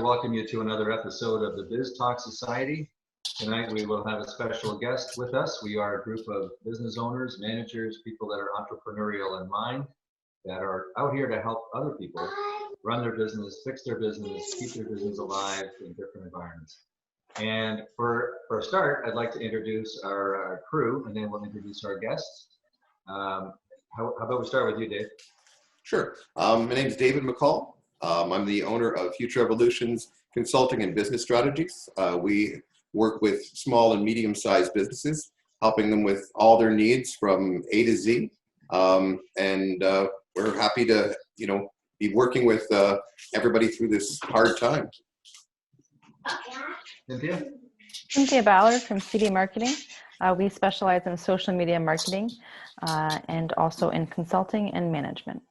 welcome you to another episode of the Biz Talk Society. Tonight we will have a special guest with us. We are a group of business owners, managers, people that are entrepreneurial in mind, that are out here to help other people run their business, fix their business, keep their business alive in different environments. And for a start, I'd like to introduce our crew, and then we'll introduce our guests. How about we start with you, Dave? Sure. My name is David McCall. I'm the owner of Future Evolutions Consulting and Business Strategies. We work with small and medium-sized businesses, helping them with all their needs from A to Z. We're happy to, be working with everybody through this hard time. Cynthia Ballard from CD Marketing. We specialize in social media marketing and also in consulting and management.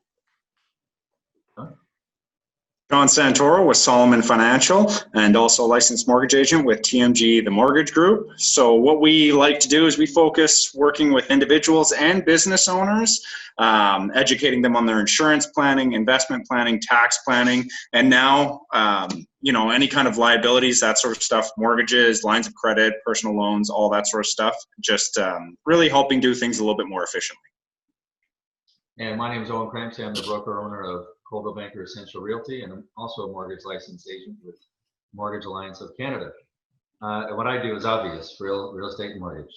John Santoro with Solomon Financial and also licensed mortgage agent with TMG, the mortgage group. So what we like to do is we focus working with individuals and business owners, educating them on their insurance planning, investment planning, tax planning, and now, any kind of liabilities, that sort of stuff, mortgages, lines of credit, personal loans, all that sort of stuff, just really helping do things a little bit more efficiently. And my name is Owen Crampsey. I'm the broker owner of Coldwell Banker Essential Realty, and I'm also a mortgage licensed agent with Mortgage Alliance of Canada. And what I do is obvious, real estate and mortgage.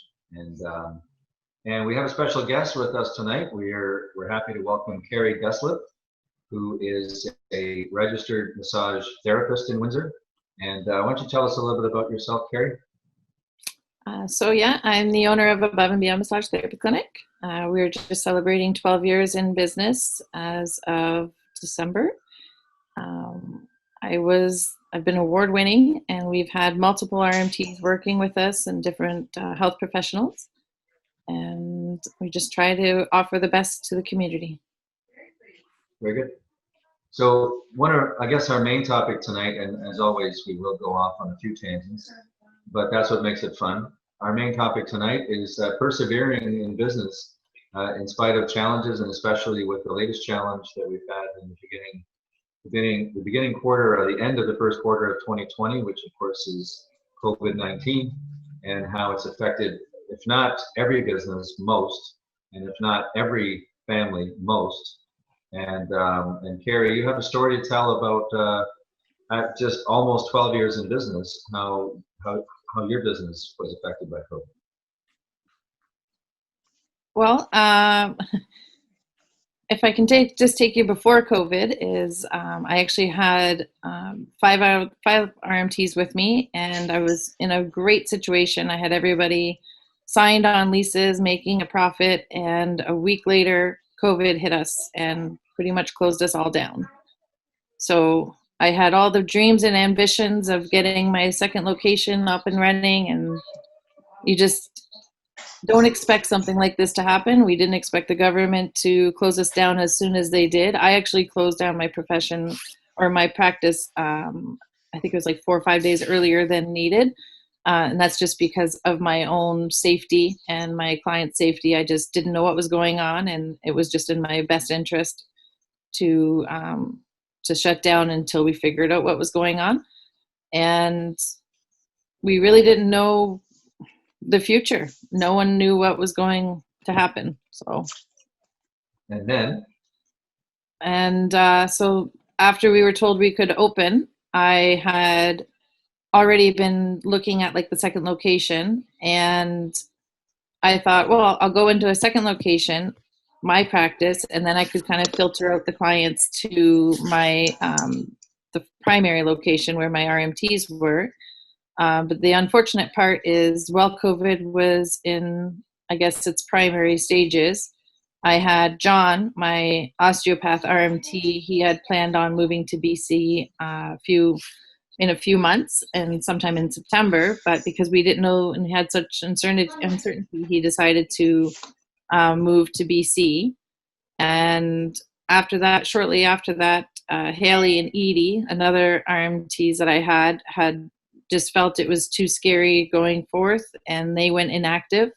And we have a special guest with us tonight. We're happy to welcome Carrie Deslippe, who is a registered massage therapist in Windsor. And why don't you tell us a little bit about yourself, Carrie? I'm the owner of Above and Beyond Massage Therapy Clinic. We're just celebrating 12 years in business as of December. I've been award winning, and we've had multiple RMTs working with us and different health professionals, and we just try to offer the best to the community. Very good. So our main topic tonight, and as always, we will go off on a few tangents, but that's what makes it fun. Our main topic tonight is persevering in business in spite of challenges, and especially with the latest challenge that we've had in the beginning quarter, or the end of the first quarter of 2020, which of course is COVID-19, and how it's affected, if not every business, most, and if not every family, most. And Carrie, you have a story to tell about at just almost 12 years in business, how your business was affected by COVID. Well, if I can take you before COVID, I actually had five RMTs with me, and I was in a great situation. I had everybody signed on leases, making a profit, and a week later, COVID hit us and pretty much closed us all down. So I had all the dreams and ambitions of getting my second location up and running, and you just don't expect something like this to happen. We didn't expect the government to close us down as soon as they did. I actually closed down my profession or my practice, I think it was like 4 or 5 days earlier than needed. And that's just because of my own safety and my client's safety. I just didn't know what was going on, and it was just in my best interest to shut down until we figured out what was going on. And we really didn't know the future. No one knew what was going to happen. So so after we were told we could open, I had already been looking at like the second location, and I thought, well, I'll go into a second location, my practice, and then I could kind of filter out the clients to my the primary location where my RMTs were. But the unfortunate part is, while COVID was in, I guess, its primary stages, I had John, my osteopath RMT. He had planned on moving to BC in a few months and sometime in September, but because we didn't know and had such uncertainty, he decided to move to BC. And after that, shortly after that, Haley and Edie, another RMTs that I had just felt it was too scary going forth, and they went inactive.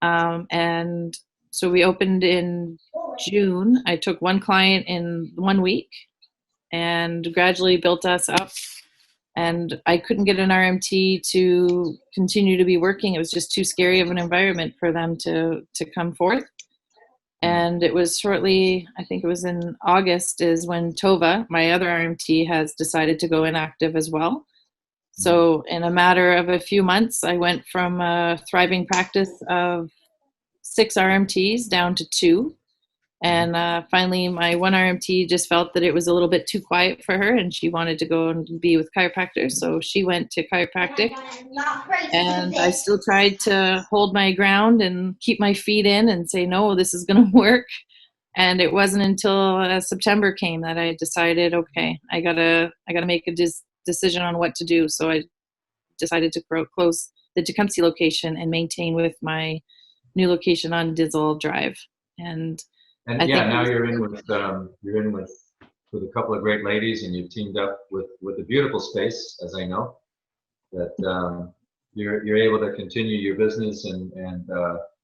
And so we opened in June. I took one client in 1 week and gradually built us up and I couldn't get an RMT to continue to be working. It was just too scary of an environment for them to come forth. And it was shortly, I think it was in August, is when Tova, my other RMT, has decided to go inactive as well. So in a matter of a few months, I went from a thriving practice of 6 RMTs down to 2. And finally, my one RMT just felt that it was a little bit too quiet for her, and she wanted to go and be with chiropractors. So she went to chiropractic, and I still tried to hold my ground and keep my feet in and say, no, this is going to work. And it wasn't until September came that I decided, okay, I gotta make a decision on what to do. So I decided to close the Tecumseh location and maintain with my new location on Dizzle Drive. And I yeah, think now you're in with a couple of great ladies, and you've teamed up with a beautiful space, as I know, that you're able to continue your business and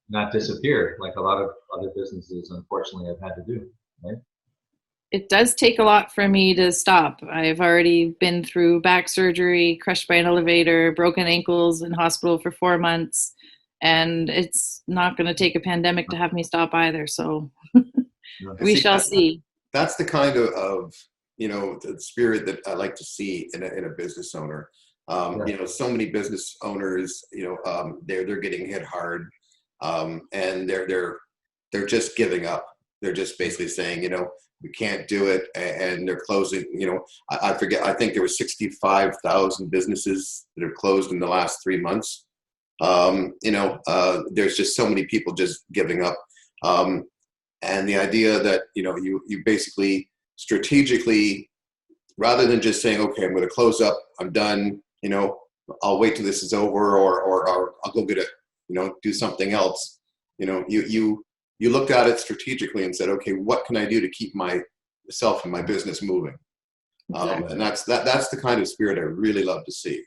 not disappear like a lot of other businesses unfortunately have had to do, right? it does take a lot for me to stop. I've already been through back surgery, crushed by an elevator, broken ankles in hospital for 4 months, and it's not going to take a pandemic to have me stop either. So we shall see. That's the kind of the spirit that I like to see in a business owner. So many business owners, they're getting hit hard, and they're just giving up. They're just basically saying, we can't do it, and they're closing. I forget. I think there were 65,000 businesses that have closed in the last 3 months. There's just so many people just giving up. And the idea that, you basically strategically, rather than just saying, okay, I'm going to close up, I'm done, I'll wait till this is over, or I'll go get do something else. You looked at it strategically and said, okay, what can I do to keep myself and my business moving? Exactly. And that's the kind of spirit I really love to see.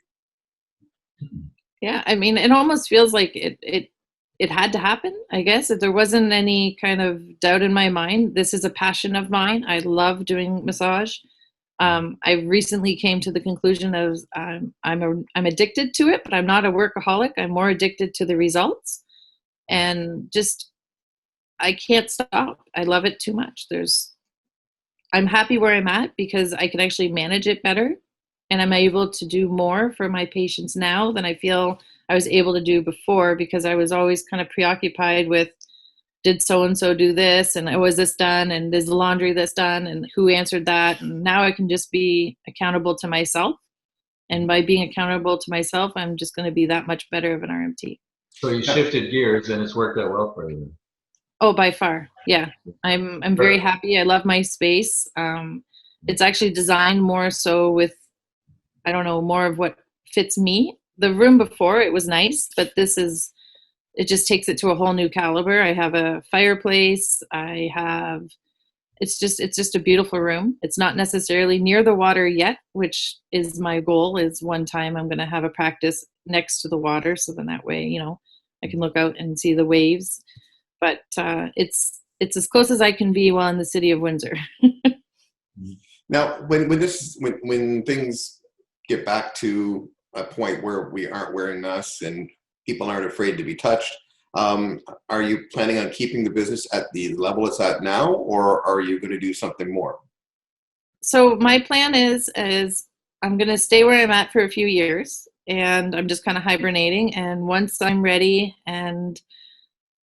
Yeah, I mean, it almost feels like it had to happen, I guess. If there wasn't any kind of doubt in my mind, this is a passion of mine. I love doing massage. I recently came to the conclusion of I'm addicted to it, but I'm not a workaholic. I'm more addicted to the results, and just I can't stop. I love it too much. I'm happy where I'm at because I can actually manage it better, and I'm able to do more for my patients now than I feel I was able to do before, because I was always kind of preoccupied with, did so-and-so do this, and was this done, and is the laundry this done, and who answered that? And now I can just be accountable to myself. And by being accountable to myself, I'm just going to be that much better of an RMT. So you shifted gears, and it's worked out well for you. Oh, by far. Yeah. I'm very happy. I love my space. It's actually designed more so with, I don't know, more of what fits me. The room before, it was nice, but it just takes it to a whole new caliber. I have a fireplace. It's just a beautiful room. It's not necessarily near the water yet, which is my goal. Is one time I'm going to have a practice next to the water. So then that way, I can look out and see the waves. But it's as close as I can be while in the city of Windsor. Now, when things get back to a point where we aren't wearing masks and people aren't afraid to be touched, are you planning on keeping the business at the level it's at now, or are you going to do something more? So my plan is I'm going to stay where I'm at for a few years, and I'm just kind of hibernating. And once I'm ready and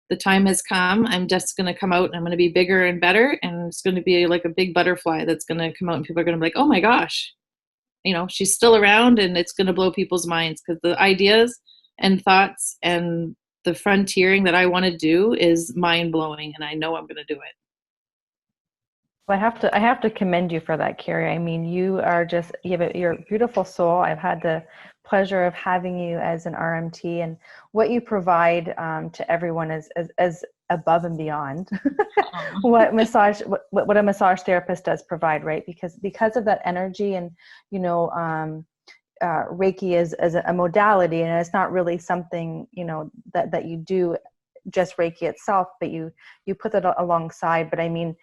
the time has come, I'm just going to come out and I'm going to be bigger and better. And it's going to be like a big butterfly that's going to come out, and people are going to be like, oh my gosh, she's still around, and it's going to blow people's minds, because the ideas and thoughts and the frontiering that I want to do is mind blowing, and I know I'm going to do it. I have to commend you for that, Carrie. I mean, you're a beautiful soul. I've had the pleasure of having you as an RMT, and what you provide to everyone is above and beyond what a massage therapist does provide, right? Because of that energy, and Reiki is a modality, and it's not really something that you do just Reiki itself, but you put that alongside. But I mean,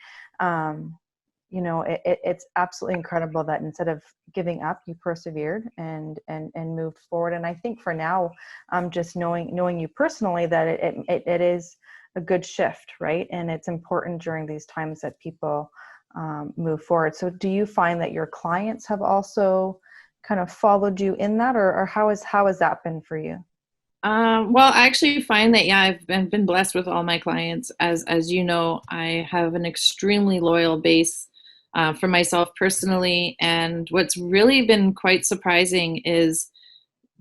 it's absolutely incredible that instead of giving up, you persevered and moved forward. And I think for now, just knowing you personally, that it is a good shift, right? And it's important during these times that people move forward. So do you find that your clients have also kind of followed you in that, or how has that been for you? Well, I actually find that, yeah, I've been blessed with all my clients. As you know, I have an extremely loyal base for myself personally. And what's really been quite surprising is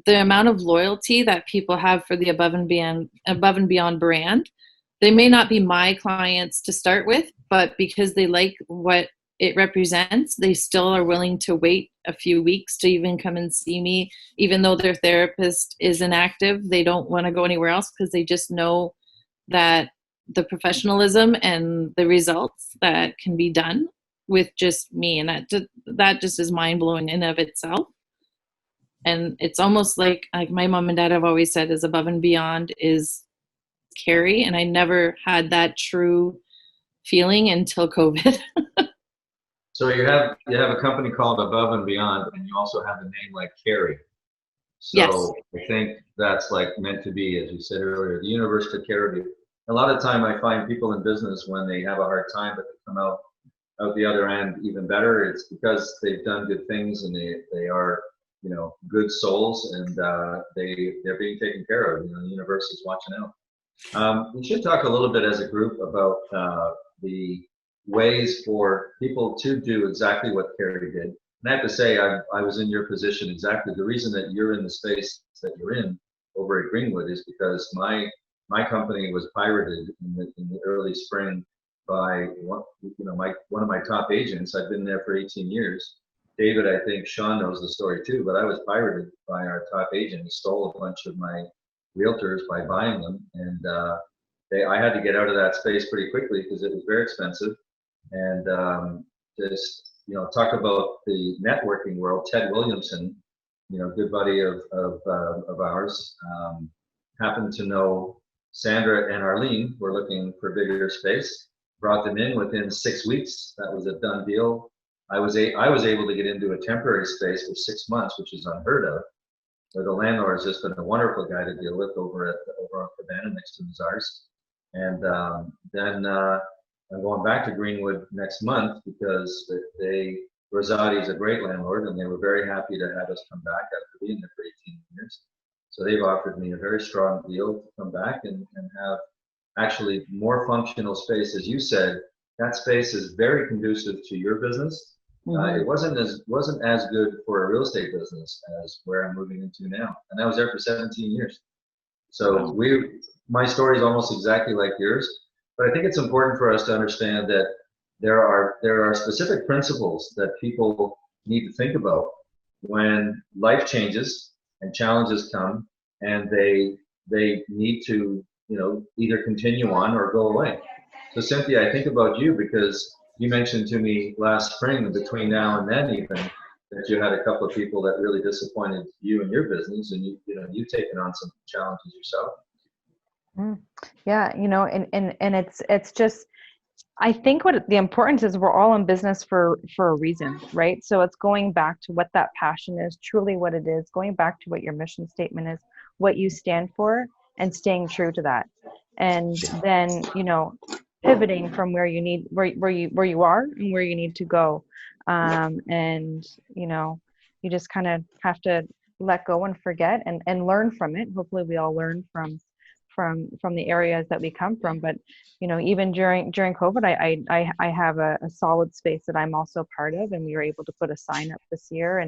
the amount of loyalty that people have for the Above and Beyond brand. They may not be my clients to start with, but because they like what it represents, they still are willing to wait a few weeks to even come and see me, even though their therapist is inactive. They don't want to go anywhere else because they just know that the professionalism and the results that can be done with just me, and that just is mind-blowing in of itself. And it's almost like my mom and dad have always said, is Above and Beyond is Carrie, and I never had that true feeling until COVID. So you have a company called Above and Beyond, and you also have a name like Carrie. So Yes. I think that's like meant to be, as you said earlier. The universe took care of you. A lot of time I find people in business, when they have a hard time, but they come out the other end even better, it's because they've done good things, and they are, good souls, and they're being taken care of. The universe is watching out. We should talk a little bit as a group about the ways for people to do exactly what Carrie did. And I have to say, I was in your position exactly. The reason that you're in the space that you're in over at Greenwood is because my company was pirated in the early spring by one of my top agents. I've been there for 18 years. David, I think Sean knows the story too, but I was pirated by our top agent. He stole a bunch of my realtors by buying them, and I had to get out of that space pretty quickly because it was very expensive. And talk about the networking world. Ted Williamson, good buddy of ours, happened to know Sandra and Arlene were looking for bigger space. Brought them in within 6 weeks. That was a done deal. I was able to get into a temporary space for 6 months, which is unheard of. Where the landlord has just been a wonderful guy to deal with over on Cabana next to Mazars. And then I'm going back to Greenwood next month because Rosati's a great landlord, and they were very happy to have us come back after being there for 18 years. So they've offered me a very strong deal to come back and have actually more functional space. As you said, that space is very conducive to your business. Mm-hmm. It wasn't as good for a real estate business as where I'm moving into now, and I was there for 17 years. So my story is almost exactly like yours, but I think it's important for us to understand that there are specific principles that people need to think about when life changes and challenges come, and they need to either continue on or go away. So Cynthia, I think about you because you mentioned to me last spring, between now and then even, that you had a couple of people that really disappointed you in your business, and you've taken on some challenges yourself. Yeah, and it's just, I think what the importance is, we're all in business for a reason, right? So it's going back to what that passion is, truly what it is, going back to what your mission statement is, what you stand for, and staying true to that. And then, pivoting from where you are and where you need to go. And you just kind of have to let go and forget and learn from it. Hopefully we all learn from the areas that we come from. But even during COVID, I have a solid space that I'm also part of, and we were able to put a sign up this year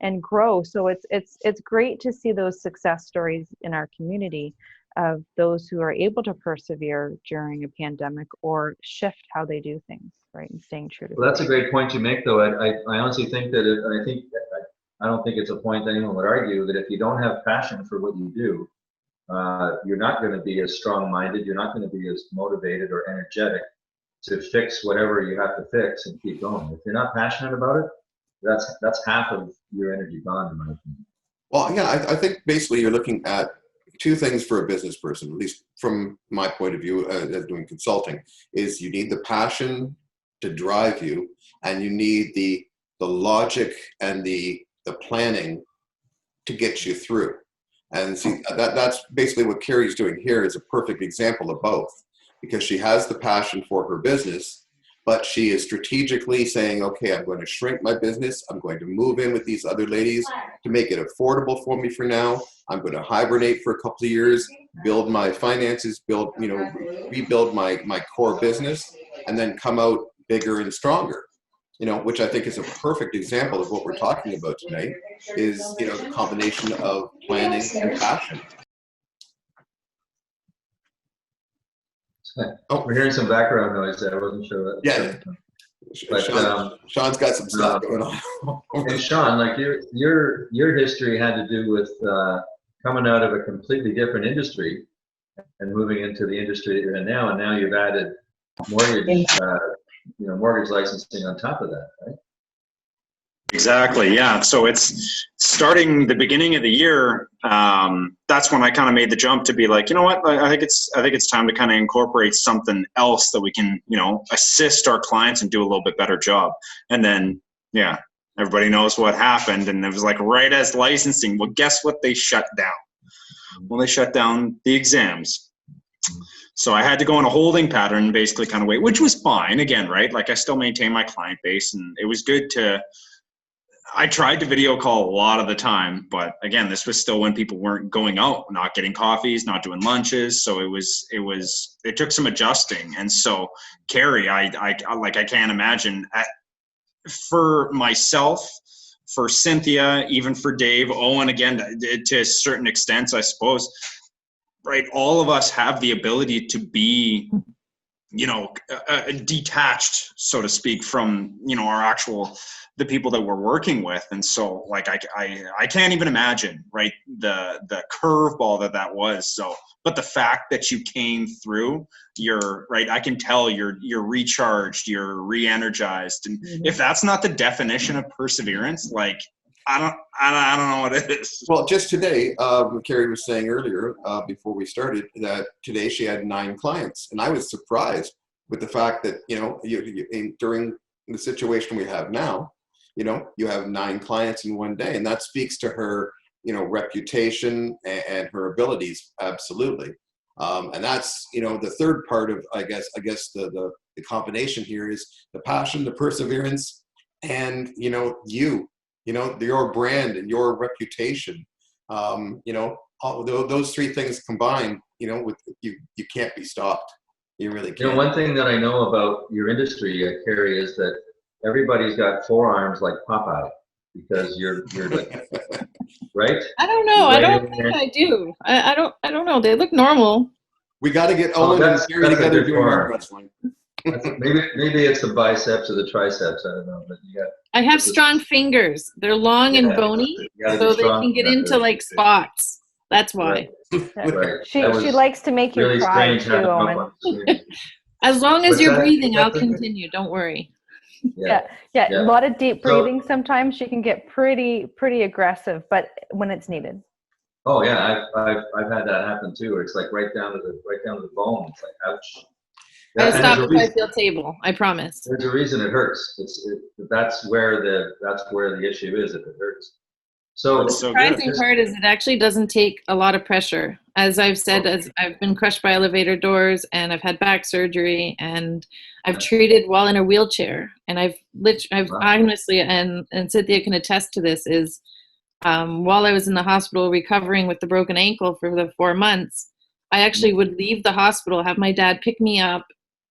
and grow. So it's great to see those success stories in our community of those who are able to persevere during a pandemic or shift how they do things, right? And staying true to. Well, that's a great point you make, though. I honestly think that I don't think it's a point that anyone would argue that if you don't have passion for what you do, you're not going to be as strong-minded. You're not going to be as motivated or energetic to fix whatever you have to fix and keep going. If you're not passionate about it, that's half of your energy gone, in my opinion. Well, yeah, I think basically you're looking at two things for a business person, at least from my point of view as doing consulting, is you need the passion to drive you, and you need the logic and the planning to get you through. And see, that's basically what Carrie's doing here is a perfect example of both, because she has the passion for her business, but she is strategically saying, okay, I'm going to shrink my business. I'm going to move in with these other ladies to make it affordable for me for now. I'm going to hibernate for a couple of years, build my finances, rebuild my core business, and then come out bigger and stronger. Which I think is a perfect example of what we're talking about tonight, is, the combination of planning and passion. Oh, we're hearing some background noise there. I wasn't sure. Yeah. But, Sean's got some stuff going on. And Sean, like your history had to do with coming out of a completely different industry and moving into the industry that you're in now, and now you've added mortgage. Mortgage licensing on top of that, right? Exactly. Yeah. So it's starting the beginning of the year. That's when I kind of made the jump to be like, you know what? I think it's time to kind of incorporate something else that we can, assist our clients and do a little bit better job. And then, yeah, everybody knows what happened. And it was like right as licensing. Well, guess what? They shut down. Well, they shut down the exams. So I had to go in a holding pattern and basically kind of wait, which was fine again, right? Like I still maintain my client base, and it was good I tried to video call a lot of the time, but again, this was still when people weren't going out, not getting coffees, not doing lunches. So it took some adjusting. And so Carrie, I can't imagine for myself, for Cynthia, even for Dave, Owen, again, to a certain extent, I suppose, right? All of us have the ability to be, detached, so to speak, from, the people that we're working with. And so like, I can't even imagine, right, the curveball that was. So, but the fact that you came through, you're right, I can tell you're recharged, you're re-energized. And if that's not the definition of perseverance, like, I don't know what it is. Well, just today, Carrie was saying earlier, before we started, that today she had 9 clients, and I was surprised with the fact that during the situation we have now, you have 9 clients in one day, and that speaks to her, reputation and her abilities, absolutely. And that's the third part of I guess the combination here is the passion, the perseverance, and your brand and your reputation. All those 3 things combined, with you can't be stopped. You really can't. One thing that I know about your industry, Carrie, is that everybody's got forearms like Popeye, because you're like, right? I don't know. I don't think I do. I don't know. They look normal. We got to get Owen and Carrie together doing arm wrestling. Maybe it's the biceps or the triceps. I don't know, but I have strong fingers. They're long and bony, so they can get into like spots. That's why. Right. She likes to make you really cry strange too, having Owen. As long as you're breathing, I'll continue. Don't worry. Yeah. A lot of deep breathing. Sometimes she can get pretty aggressive, but when it's needed. Oh yeah, I've had that happen too. Where it's like right down to the bone. It's like ouch. I'll stop if I feel table. I promise. There's a reason it hurts. That's where the issue is, if it hurts. So the surprising part is it actually doesn't take a lot of pressure. As I've said, as I've been crushed by elevator doors, and I've had back surgery, and I've treated while in a wheelchair, and I've honestly, and Cynthia can attest to this, is while I was in the hospital recovering with the broken ankle for the 4 months, I actually would leave the hospital, have my dad pick me up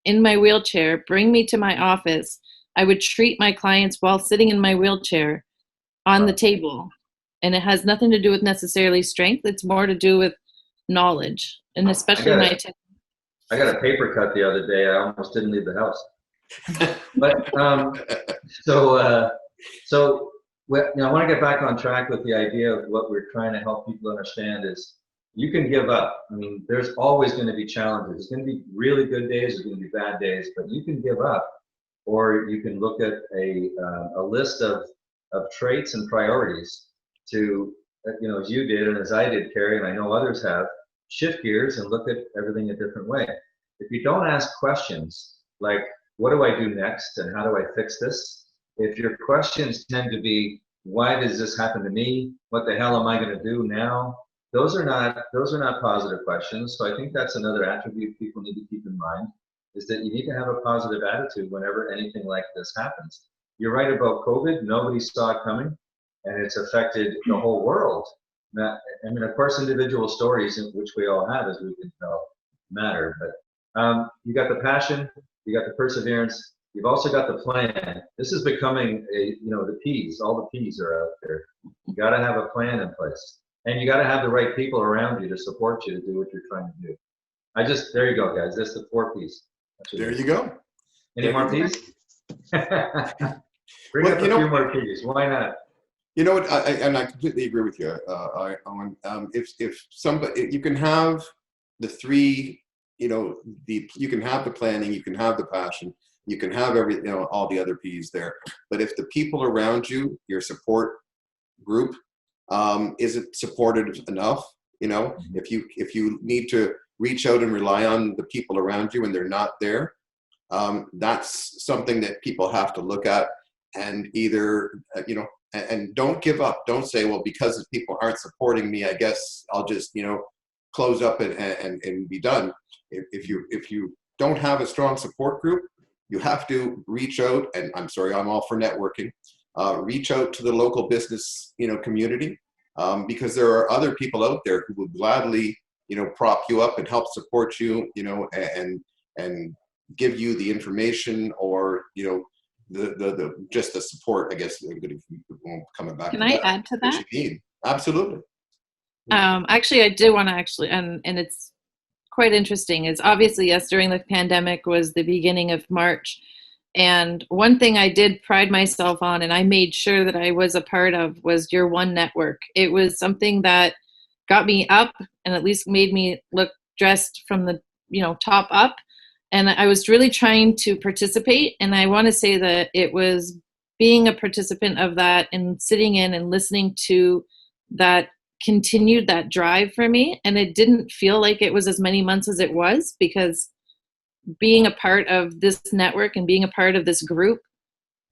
in my wheelchair, bring me to my office. I would treat my clients while sitting in my wheelchair on the table. And it has nothing to do with necessarily strength. It's more to do with knowledge, and especially my attention. I got a paper cut the other day. I almost didn't leave the house. But so I want to get back on track with the idea of what we're trying to help people understand is you can give up. I mean, there's always going to be challenges. There's going to be really good days. There's going to be bad days, but you can give up, or you can look at a list of traits and priorities to, as you did and as I did, Carrie, and I know others have, shift gears and look at everything a different way. If you don't ask questions like, what do I do next and how do I fix this? If your questions tend to be, why does this happen to me? What the hell am I going to do now? Those are not positive questions. So I think that's another attribute people need to keep in mind, is that you need to have a positive attitude whenever anything like this happens. You're right about COVID. Nobody saw it coming, and it's affected the whole world. Now, I mean, of course, individual stories, which we all have, as we can tell, matter. But you got the passion, you got the perseverance, you've also got the plan. This is becoming the P's. All the P's are out there. You got to have a plan in place, and you got to have the right people around you to support you to do what you're trying to do. There you go, guys. That's the 4 P's. There you go. Any more P's? Bring up a few more P's. Why not? You know what? I completely agree with you, Owen. If somebody, you can have the 3, you can have the planning, you can have the passion, you can have all the other P's there. But if the people around you, your support group, isn't supported enough, if you need to reach out and rely on the people around you and they're not there, that's something that people have to look at, and either, and don't give up. Don't say, well, because the people aren't supporting me, I guess I'll just, close up and be done. If you don't have a strong support group, you have to reach out, and I'm sorry, I'm all for networking. Reach out to the local business, community, because there are other people out there who would gladly, prop you up and help support you, and give you the information, or, the just the support, I guess, coming back. Can I add to that? You need. Absolutely. Actually, I did want to and it's quite interesting. Is obviously, yes, during the pandemic was the beginning of March. And one thing I did pride myself on, and I made sure that I was a part of, was your One Network. It was something that got me up and at least made me look dressed from the, top up. And I was really trying to participate. And I want to say that it was being a participant of that and sitting in and listening to that continued that drive for me. And it didn't feel like it was as many months as it was, because being a part of this network and being a part of this group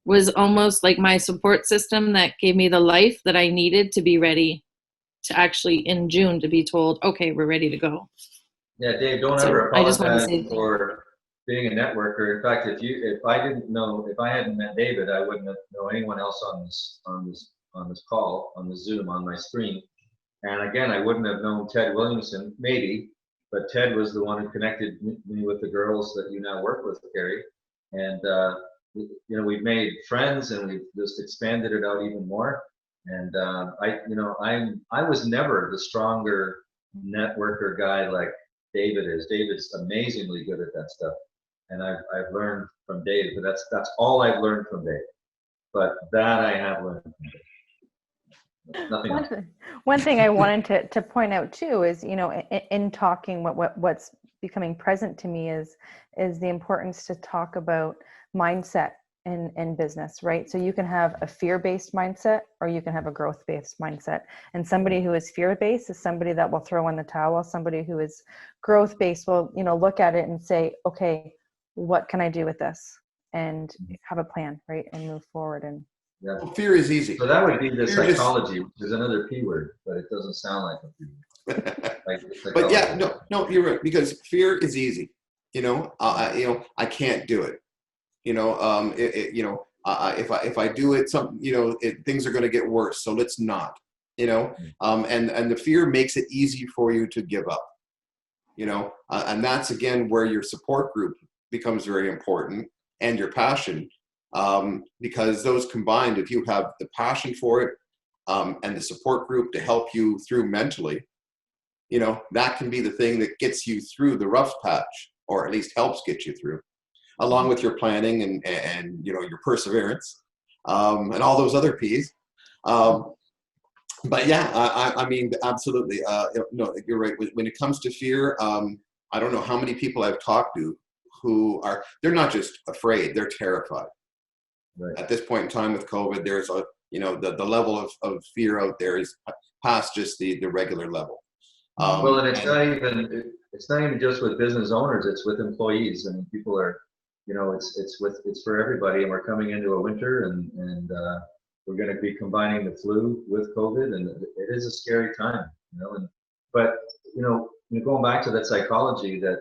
was almost like my support system that gave me the life that I needed to be ready to actually in June to be told, okay, we're ready to go. Yeah, Dave, don't ever apologize for being a networker. In fact, if I hadn't met David, I wouldn't know anyone else on this call, on the Zoom, on my screen. And again, I wouldn't have known Ted Williamson, maybe, but Ted was the one who connected me with the girls that you now work with, Carrie. And we've made friends, and we've just expanded it out even more. And I was never the stronger networker guy like David is. David's amazingly good at that stuff, and I've learned from Dave. But that's all I've learned from Dave. But that I have learned from Dave. Nothing else. One thing I wanted to point out too is, in talking, what's becoming present to me is the importance to talk about mindset in business, right? So you can have a fear-based mindset, or you can have a growth-based mindset. And somebody who is fear-based is somebody that will throw in the towel. Somebody who is growth-based will, look at it and say, okay, what can I do with this? And have a plan, right? And move forward. And yeah. Well, fear is easy. So that would be the psychology, which is another P word, but it doesn't sound like a P word. But yeah, no, you're right, because fear is easy. I can't do it. If I do it, things are going to get worse. So let's not. And the fear makes it easy for you to give up. And that's again where your support group becomes very important, and your passion. Because those combined, if you have the passion for it, and the support group to help you through mentally, that can be the thing that gets you through the rough patch, or at least helps get you through, along with your planning and your perseverance, and all those other P's. But yeah, I mean, absolutely. No, you're right. When it comes to fear, I don't know how many people I've talked to who they're not just afraid, they're terrified. Right. At this point in time with COVID, there's the level of fear out there is past just the regular level. Well, and it's not even just with business owners, it's with employees. I mean, people are, it's for everybody, and we're coming into a winter, and we're going to be combining the flu with COVID, and it is a scary time, but going back to that psychology that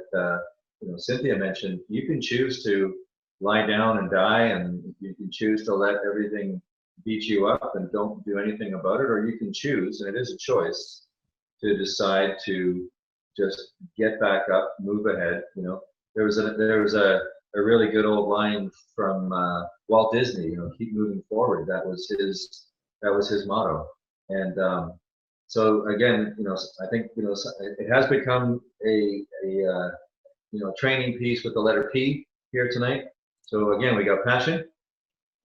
Cynthia mentioned, you can choose to lie down and die, and you can choose to let everything beat you up and don't do anything about it, or you can choose, and it is a choice, to decide to just get back up, move ahead. There was a really good old line from Walt Disney, keep moving forward. That was his motto. And so again, I think it has become a training piece with the letter P here tonight. So again, we got passion,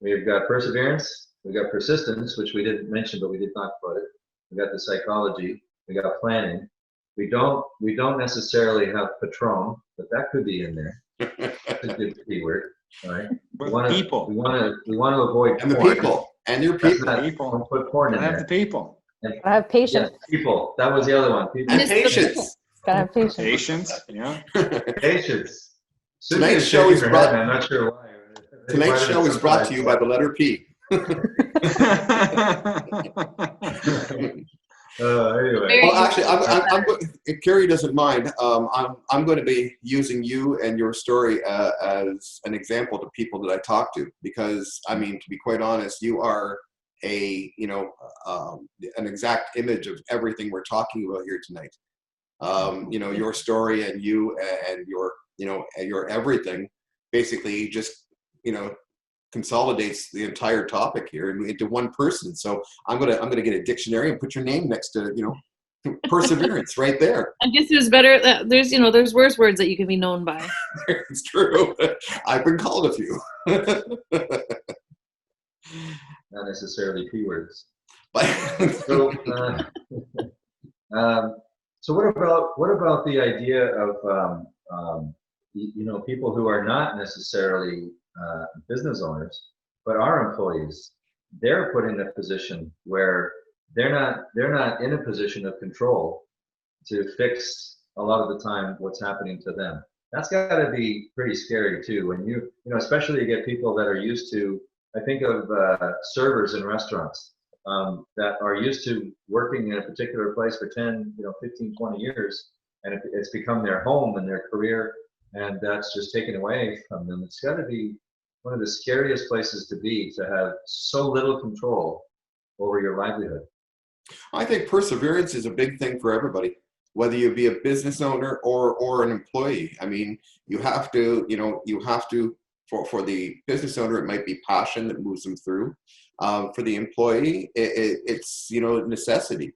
we've got perseverance, we got persistence, which we didn't mention, but we did talk about it. We got the psychology, we got planning. We don't necessarily have Patron, but that could be in there. That's a good keyword, all right? We want to avoid and the porn. people and your people. Don't put porn in Gotta have there. the people. I have patience. Yes, people. That was the other one. People. And patience. Gotta have patience. Patience, yeah. Patience. Tonight's show is brought. I'm not sure why. Tonight's show is brought to you by the letter P. Anyway. Well, actually, I'm Carrie doesn't mind. I'm going to be using you and your story as an example to people that I talk to, because I mean, to be quite honest, you are an exact image of everything we're talking about here tonight. Your story and you and your everything basically just consolidates the entire topic here into one person. So I'm gonna get a dictionary and put your name next to perseverance right there. I guess there's better. There's worse words that you can be known by. It's true. I've been called a few. Not necessarily P words. So, so what about the idea of people who are not necessarily business owners but are employees? They're put in a position where they're not in a position of control to fix a lot of the time what's happening to them. That's got to be pretty scary too. When especially you get people that are used to, I think of servers in restaurants that are used to working in a particular place for 10, 15, 20 years, and it's become their home and their career, and that's just taken away from them. It's got to be one of the scariest places to be, to have so little control over your livelihood. I think perseverance is a big thing for everybody, whether you be a business owner or an employee. I mean, you have to, for the business owner, it might be passion that moves them through. For the employee, it's necessity.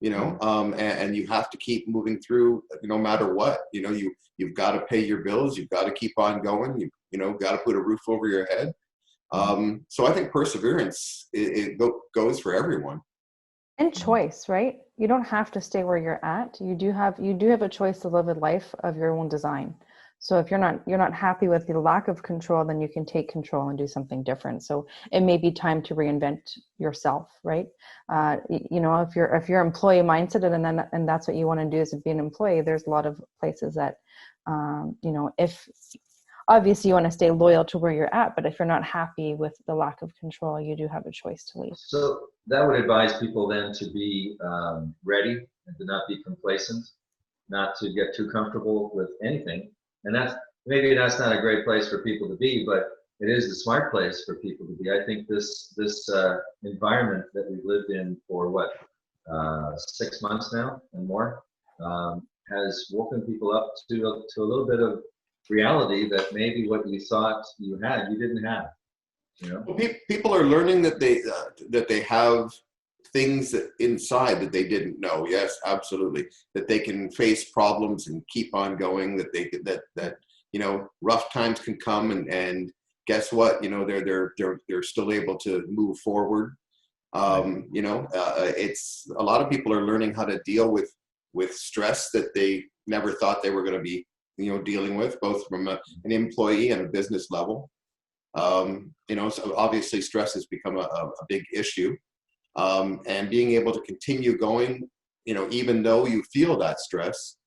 And you have to keep moving through no matter what. You've got to pay your bills. You've got to keep on going. You've got to put a roof over your head. So I think perseverance it goes for everyone. And choice, right? You don't have to stay where you're at. You do have a choice to live a life of your own design. So if you're not happy with the lack of control, then you can take control and do something different. So it may be time to reinvent yourself, right? If you're employee mindset and that's what you want to do is be an employee, there's a lot of places that, if obviously you want to stay loyal to where you're at, but if you're not happy with the lack of control, you do have a choice to leave. So that would advise people then to be ready and to not be complacent, not to get too comfortable with anything. And that's not a great place for people to be, but it is the smart place for people to be. I think this environment that we've lived in for 6 months now and more has woken people up to a little bit of reality that maybe what you thought you had, you didn't have. Well, people are learning that they have things that inside that they didn't know. Yes, absolutely. That they can face problems and keep on going. That rough times can come, and guess what? They're still able to move forward. It's a lot of people are learning how to deal with stress that they never thought they were going to be dealing with, both from an employee and a business level. So obviously stress has become a big issue. And being able to continue going, even though you feel that stress,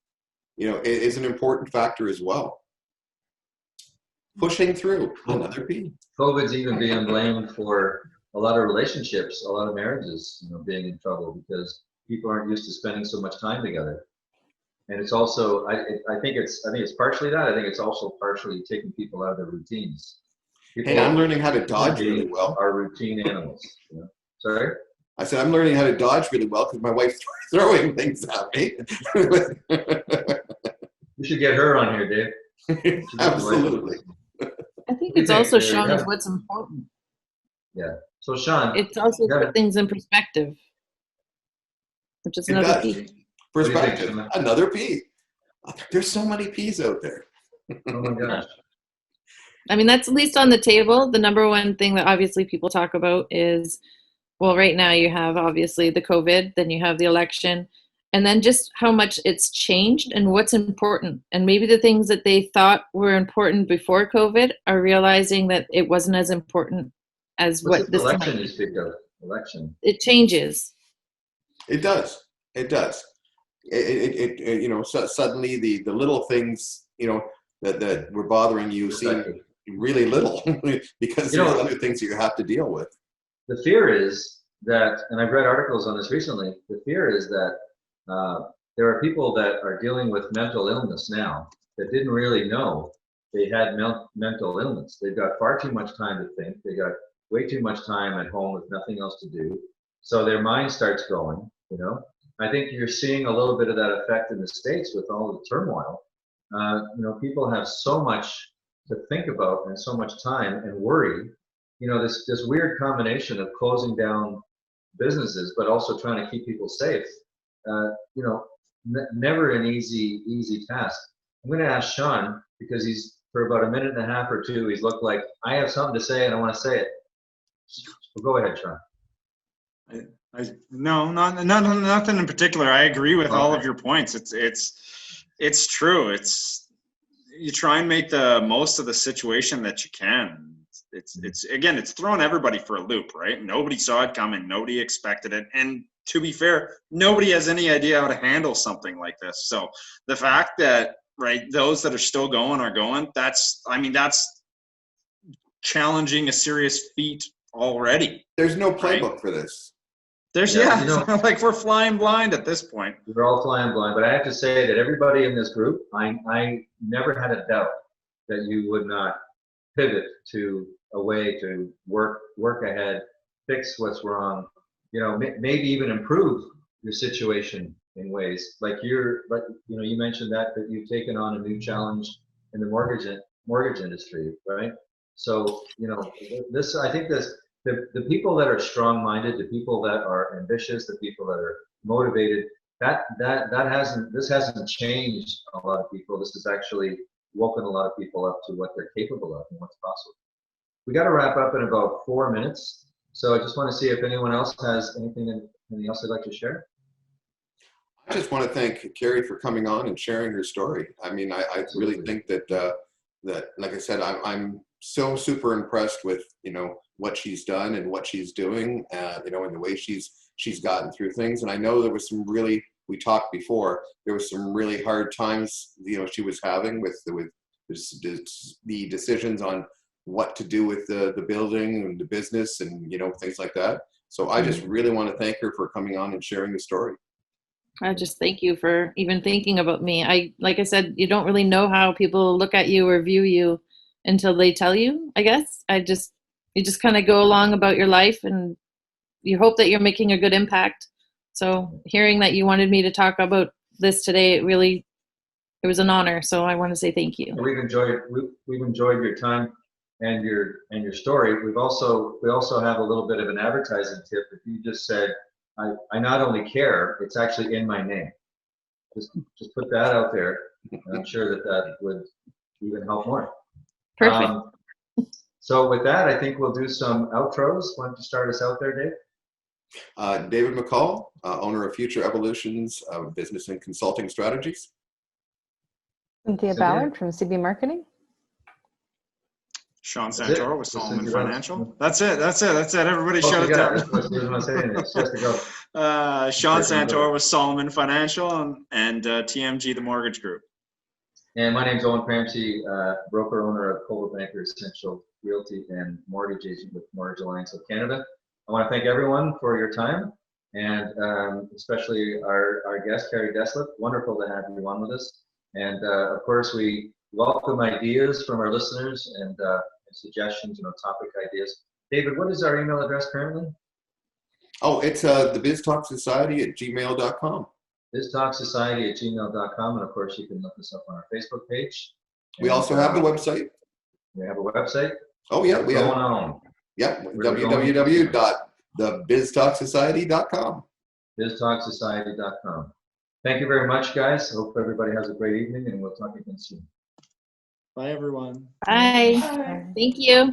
is an important factor as well. Pushing through, another P. COVID's even being blamed for a lot of relationships, a lot of marriages, being in trouble because people aren't used to spending so much time together. And it's also, I think it's partially that. I think it's also partially taking people out of their routines. People, Hey, I'm learning how to dodge really well. Are routine animals. Sorry? I said, I'm learning how to dodge really well because my wife's throwing things at me. You should get her on here, Dave. Absolutely. I think it's also shown us what's important. Yeah. So Sean, it's also put things in perspective, which is another P. Perspective, another P. There's so many P's out there. Oh my gosh. I mean, that's at least on the table. The number one thing that obviously people talk about is, well, right now you have obviously the COVID, then you have the election, and then just how much it's changed and what's important. And maybe the things that they thought were important before COVID are realizing that it wasn't as important as what this election you speak of. Election. It changes. It does. It does. It suddenly the little things, that were bothering you seem really little because there's other things that you have to deal with. The fear is that, and I've read articles on this recently, the fear is that there are people that are dealing with mental illness now that didn't really know they had mental illness. They've got far too much time to think. They got way too much time at home with nothing else to do. So their mind starts going, I think you're seeing a little bit of that effect in the States with all the turmoil. People have so much to think about and so much time and worry. This weird combination of closing down businesses, but also trying to keep people safe. Never an easy task. I'm going to ask Sean because he's for about a minute and a half or two. He's looked like I have something to say and I want to say it. So go ahead, Sean. No, nothing in particular. I agree with all of your points. It's true. You try and make the most of the situation that you can. It's thrown everybody for a loop, right? Nobody saw it coming. Nobody expected it. And to be fair, nobody has any idea how to handle something like this. So the fact that, those that are still going are going, that's challenging a serious feat already. There's no playbook for this. Like we're flying blind at this point. We're all flying blind, but I have to say that everybody in this group, I never had a doubt that you would not pivot to a way to work ahead, fix what's wrong, maybe even improve your situation in ways like you mentioned that you've taken on a new challenge in the mortgage industry, right? So, I think the people that are strong-minded, the people that are ambitious, the people that are motivated, this hasn't changed a lot of people. This has actually woken a lot of people up to what they're capable of and what's possible. We got to wrap up in about 4 minutes. So I just want to see if anyone else has anything else they'd like to share. I just want to thank Carrie for coming on and sharing her story. I mean, I really think that like I said, I'm so super impressed with what she's done and what she's doing, and the way she's gotten through things. And I know there was we talked before, there was some really hard times she was having with the decisions on what to do with the building and the business and things like that. So I just really want to thank her for coming on and sharing the story. I just thank you for even thinking about me. Like I said, you don't really know how people look at you or view you until they tell you, I guess. You just kind of go along about your life and you hope that you're making a good impact. So hearing that you wanted me to talk about this today, it was an honor. So I want to say thank you. We've enjoyed your time and your story. We also have a little bit of an advertising tip. If you just said, I not only care, it's actually in my name. Just put that out there. And I'm sure that would even help more. Perfect. So with that, I think we'll do some outros. Why don't you start us out there, Dave? David McCall, owner of Future Evolutions Business and Consulting Strategies. Cynthia Ballard from CB Marketing. Sean Santoro with Solomon Financial. That's it. Everybody shut it down. Sean Santoro with Solomon Financial and TMG, the mortgage group. And my name's Owen Cramsey, broker owner of Coldwell Banker Essential Realty and mortgage agent with Mortgage Alliance of Canada. I want to thank everyone for your time, and especially our guest, Carrie Deslippe. Wonderful to have you on with us. And of course, we welcome ideas from our listeners and suggestions, topic ideas. David, what is our email address currently? Oh, it's the Biz Talk Society at gmail.com. biztalksociety@gmail.com, and of course you can look us up on our Facebook page. We also have the website. We have a website. Oh yeah, What's we have. going on? Yep, Where are we going? www.thebiztalksociety.com. biztalksociety.com. Thank you very much, guys. I hope everybody has a great evening, and we'll talk again soon. Bye, everyone. Bye. Thank you.